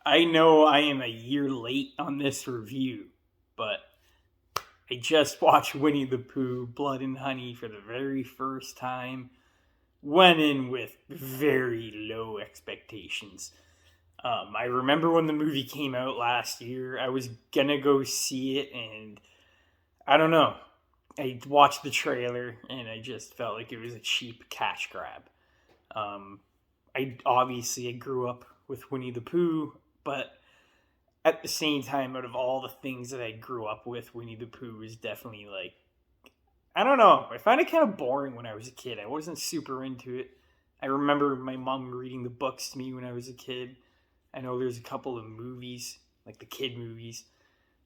I know I am a year late on this review, but I just watched Winnie the Pooh Blood and Honey for the very first time. Went in with very low expectations. I remember when the movie came out last year, I was gonna go see it, and I don't know. I watched the trailer, and I just felt like it was a cheap cash grab. Um, I grew up with Winnie the Pooh, but at the same time, out of all the things that I grew up with, Winnie the Pooh is definitely like, I don't know. I found it kind of boring when I was a kid. I wasn't super into it. I remember my mom reading the books to me when I was a kid. I know there's a couple of movies, like the kid movies,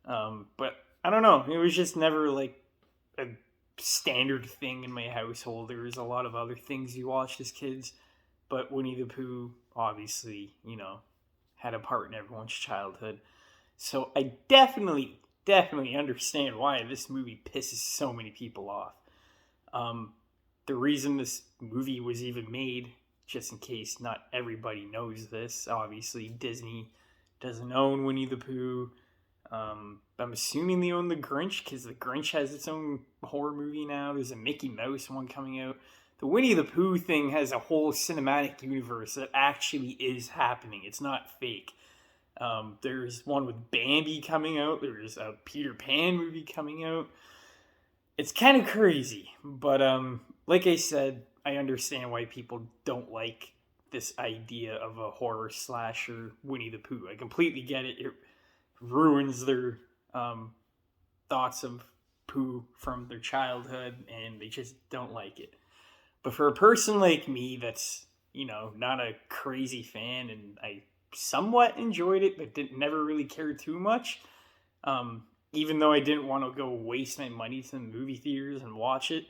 but I don't know. It was just never like a standard thing in my household. There was a lot of other things we watched as kids, but Winnie the Pooh, obviously, had a part in everyone's childhood. So I definitely understand why this movie pisses so many people off. Um, the reason this movie was even made, just in case not everybody knows this, obviously Disney doesn't own Winnie the Pooh. I'm assuming they own the Grinch because the Grinch has its own horror movie now. There's a Mickey Mouse one coming out. The Winnie the Pooh thing has a whole cinematic universe that actually is happening. It's not fake. There's one with Bambi coming out. There's a Peter Pan movie coming out. It's kind of crazy, but like I said, I understand why people don't like this idea of a horror slasher Winnie the Pooh. I completely get it. It ruins their thoughts of Pooh from their childhood, and they just don't like it. But for a person like me that's, not a crazy fan, and I somewhat enjoyed it, but didn't never really care too much. Even though I didn't want to go waste my money to the movie theaters and watch it,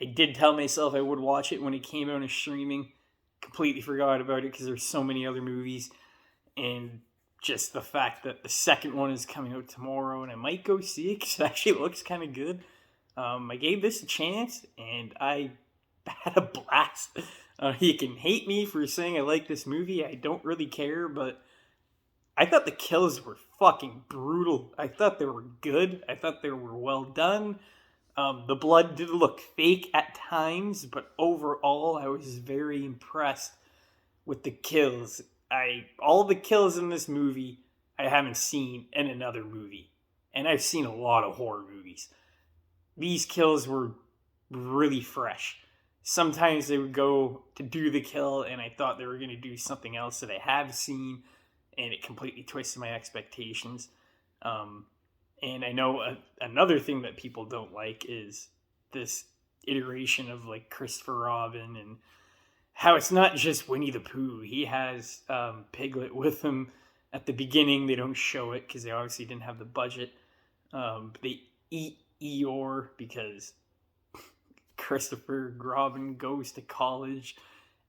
I did tell myself I would watch it when it came out on streaming. Completely forgot about it because there's so many other movies, and just the fact that the second one is coming out tomorrow, and I might go see it because it actually looks kind of good. I gave this a chance, and I had a blast. You can hate me for saying I like this movie. I don't really care, but I thought the kills were fucking brutal. I thought they were good. I thought they were well done. The blood did look fake at times, but overall, I was very impressed with the kills. All the kills in this movie I haven't seen in another movie, and I've seen a lot of horror movies. These kills were really fresh. Sometimes they would go to do the kill, and I thought they were going to do something else that I have seen, and it completely twisted my expectations. And I know another thing that people don't like is this iteration of like Christopher Robin and how it's not just Winnie the Pooh. He has Piglet with him at the beginning. They don't show it because they obviously didn't have the budget. They eat Eeyore because Christopher Robin goes to college,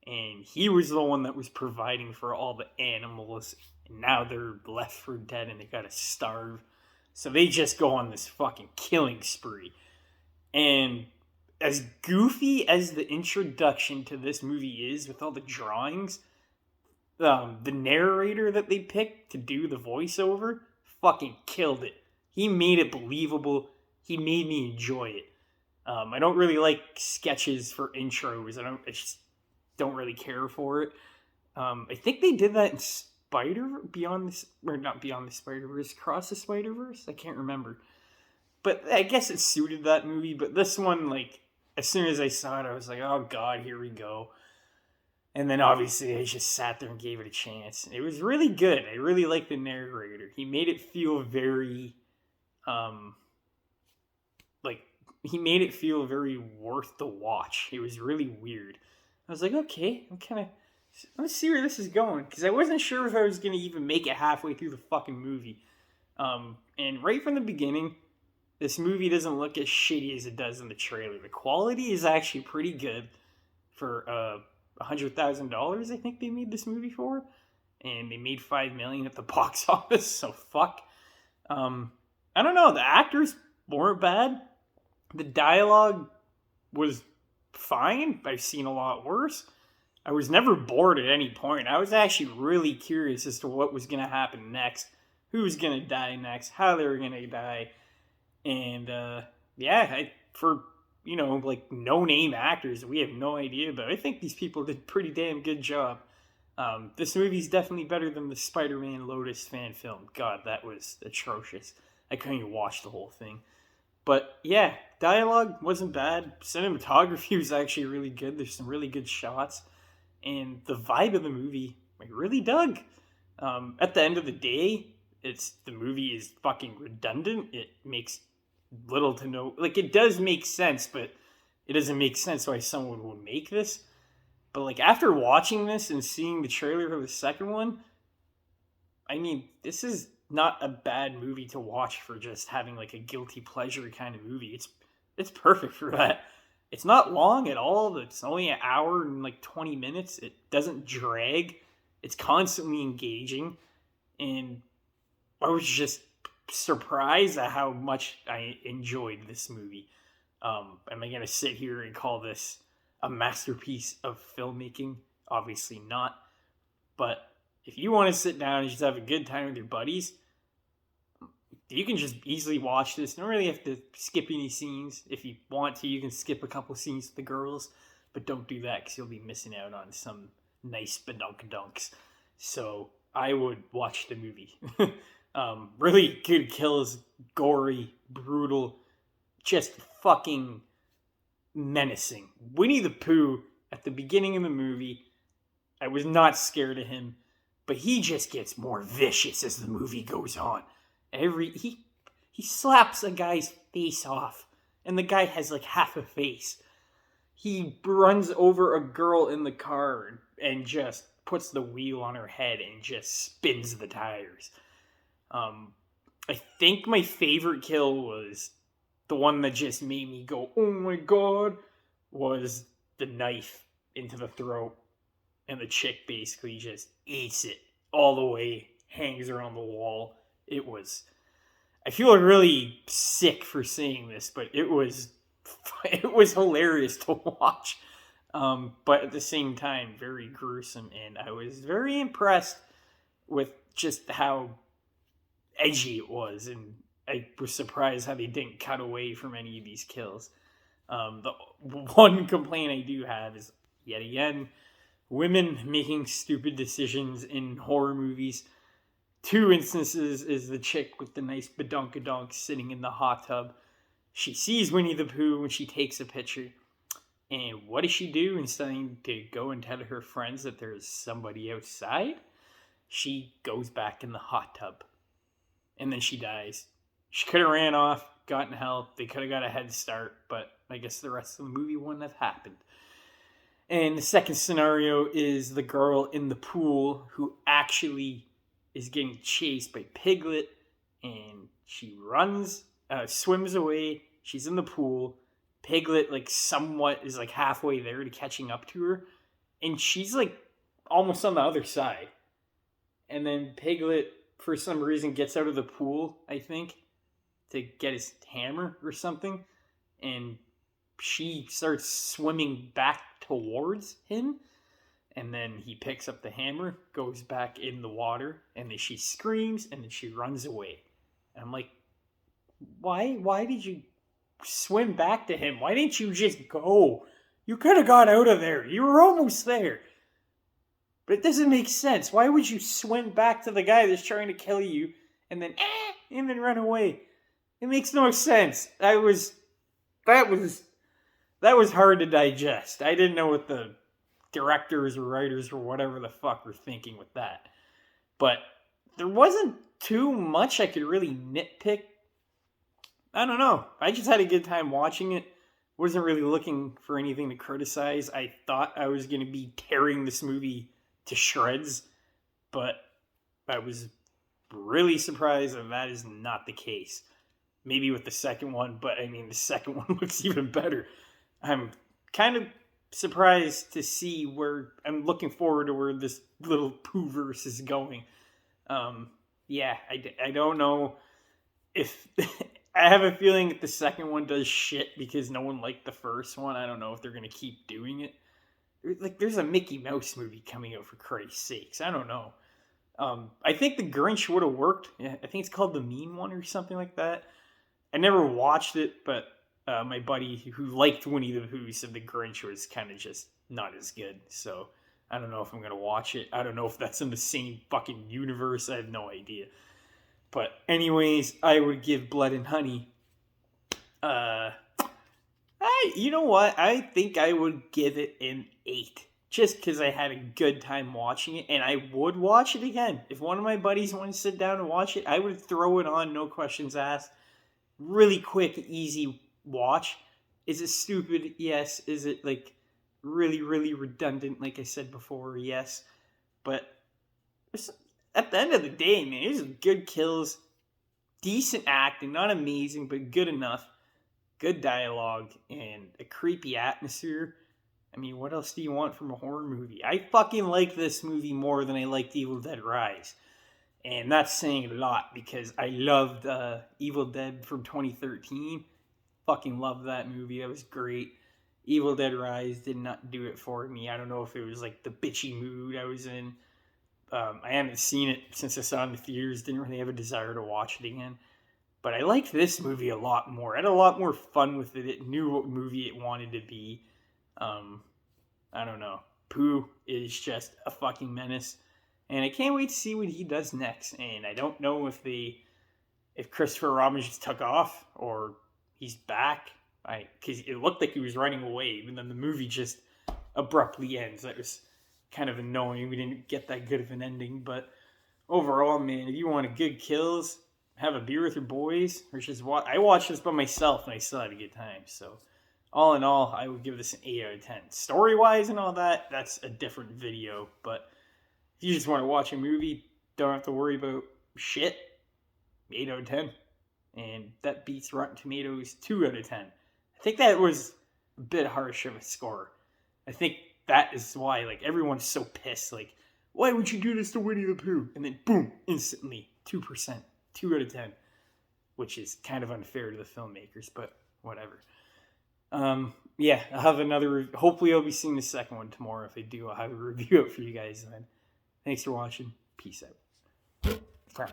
and he was the one that was providing for all the animals. And now they're left for dead, and they gotta starve. So they just go on this fucking killing spree. And as goofy as the introduction to this movie is, with all the drawings, the narrator that they picked to do the voiceover fucking killed it. He made it believable. He made me enjoy it. I don't really like sketches for intros. I just don't really care for it. I think they did that in not Beyond the Spider Verse, Cross the Spider Verse. I can't remember, but I guess it suited that movie. But this one, like, as soon as I saw it, I was like, oh god, here we go. And then obviously I just sat there and gave it a chance. It was really good. I really liked the narrator. He made it feel very, like he made it feel very worth the watch. It was really weird. I was like, okay, let's see where this is going, because I wasn't sure if I was going to even make it halfway through the fucking movie. And right from the beginning, this movie doesn't look as shitty as it does in the trailer. The quality is actually pretty good for $100,000. I think they made this movie for, and they made $5 million at the box office. So fuck. I don't know. The actors weren't bad. The dialogue was fine. I've seen a lot worse. I was never bored at any point. I was actually really curious as to what was going to happen next, who was going to die next, how they were going to die. And for like no name actors, we have no idea, but I think these people did a pretty damn good job. This movie's definitely better than the Spider-Man Lotus fan film. God, that was atrocious. I couldn't even watch the whole thing. But yeah, dialogue wasn't bad. Cinematography was actually really good. There's some really good shots. And the vibe of the movie, I really dug. At the end of the day, the movie is fucking redundant. It makes little to no, like, it does make sense, but it doesn't make sense why someone would make this. But like, after watching this and seeing the trailer for the second one, I mean, this is not a bad movie to watch for just having like a guilty pleasure kind of movie. It's perfect for that. It's not long at all. It's only an hour and like 20 minutes. It doesn't drag. It's constantly engaging. And I was just surprised at how much I enjoyed this movie. Am I going to sit here and call this a masterpiece of filmmaking? Obviously not. But if you want to sit down and just have a good time with your buddies, you can just easily watch this. You don't really have to skip any scenes. If you want to, you can skip a couple scenes with the girls, but don't do that because you'll be missing out on some nice badonkadonks. So I would watch the movie. Really good kills, gory, brutal, just fucking menacing. Winnie the Pooh, at the beginning of the movie, I was not scared of him, but he just gets more vicious as the movie goes on. He slaps a guy's face off, and the guy has like half a face. He runs over a girl in the car and just puts the wheel on her head and just spins the tires. I think my favorite kill was the one that just made me go, oh my god, was the knife into the throat. And the chick basically just eats it all the way, hangs her on the wall. I feel really sick for saying this, but it was hilarious to watch. But at the same time, very gruesome. And I was very impressed with just how edgy it was. And I was surprised how they didn't cut away from any of these kills. The one complaint I do have is, yet again, women making stupid decisions in horror movies. 2 instances is the chick with the nice badonkadonk sitting in the hot tub. She sees Winnie the Pooh when she takes a picture. And what does she do? Instead of to go and tell her friends that there's somebody outside, she goes back in the hot tub. And then she dies. She could have ran off, gotten help. They could have got a head start, but I guess the rest of the movie wouldn't have happened. And the second scenario is the girl in the pool who actually is getting chased by Piglet, and she swims away. She's in the pool. Piglet, like, somewhat is like halfway there to catching up to her, and she's like almost on the other side. And then Piglet, for some reason, gets out of the pool, I think, to get his hammer or something, and she starts swimming back towards him. And then he picks up the hammer, goes back in the water, and then she screams, and then she runs away. And I'm like, why did you swim back to him? Why didn't you just go? You could have got out of there. You were almost there. But it doesn't make sense. Why would you swim back to the guy that's trying to kill you and then run away? It makes no sense. That was hard to digest. I didn't know what the directors or writers or whatever the fuck were thinking with that. But there wasn't too much I could really nitpick. I don't know. I just had a good time watching it. Wasn't really looking for anything to criticize. I thought I was going to be tearing this movie to shreds, but I was really surprised that is not the case. Maybe with the second one, but I mean, the second one looks even better. I'm kind of surprised to see I'm looking forward to where this little Pooh-verse is going. I don't know if I have a feeling that the second one does shit because no one liked the first one. I don't know if they're going to keep doing it. Like, there's a Mickey Mouse movie coming out, for Christ's sakes. I don't know. I think The Grinch would have worked. Yeah, I think it's called The Mean One or something like that. I never watched it, but my buddy who liked Winnie the Pooh said The Grinch was kind of just not as good. So I don't know if I'm gonna watch it. I don't know if that's in the same fucking universe. I have no idea. But anyways, I would give Blood and Honey. Uh, you know what? I think I would give it an 8. Just because I had a good time watching it, and I would watch it again. If one of my buddies wanted to sit down and watch it, I would throw it on, no questions asked. Really quick, easy watch. Is it stupid? Yes. Is it like really, really redundant? Like I said before, yes. But at the end of the day, man, there's good kills, decent acting, not amazing, but good enough. Good dialogue and a creepy atmosphere. I mean, what else do you want from a horror movie? I fucking like this movie more than I liked Evil Dead Rise. And that's saying a lot because I loved Evil Dead from 2013. Fucking loved that movie. That was great. Evil Dead Rise did not do it for me. I don't know if it was like the bitchy mood I was in. I haven't seen it since I saw it in the theaters. Didn't really have a desire to watch it again. But I liked this movie a lot more. I had a lot more fun with it. It knew what movie it wanted to be. I don't know. Pooh is just a fucking menace. And I can't wait to see what he does next. And I don't know if Christopher Robin just took off or he's back. Because it looked like he was running away, and then the movie just abruptly ends. That was kind of annoying. We didn't get that good of an ending. But overall, man, if you wanted good kills, have a beer with your boys, or just watch. I watched this by myself, and I still had a good time. So, all in all, I would give this an 8 out of 10. Story wise and all that, that's a different video. But if you just want to watch a movie, don't have to worry about shit, 8 out of 10. And that beats Rotten Tomatoes 2 out of 10. I think that was a bit harsh of a score. I think that is why like everyone's so pissed. Like, why would you do this to Winnie the Pooh? And then boom, instantly 2%, 2 out of 10, which is kind of unfair to the filmmakers, but whatever. Yeah, I'll have another. Hopefully, I'll be seeing the second one tomorrow. If I do, I'll have a review out for you guys then. Thanks for watching. Peace out.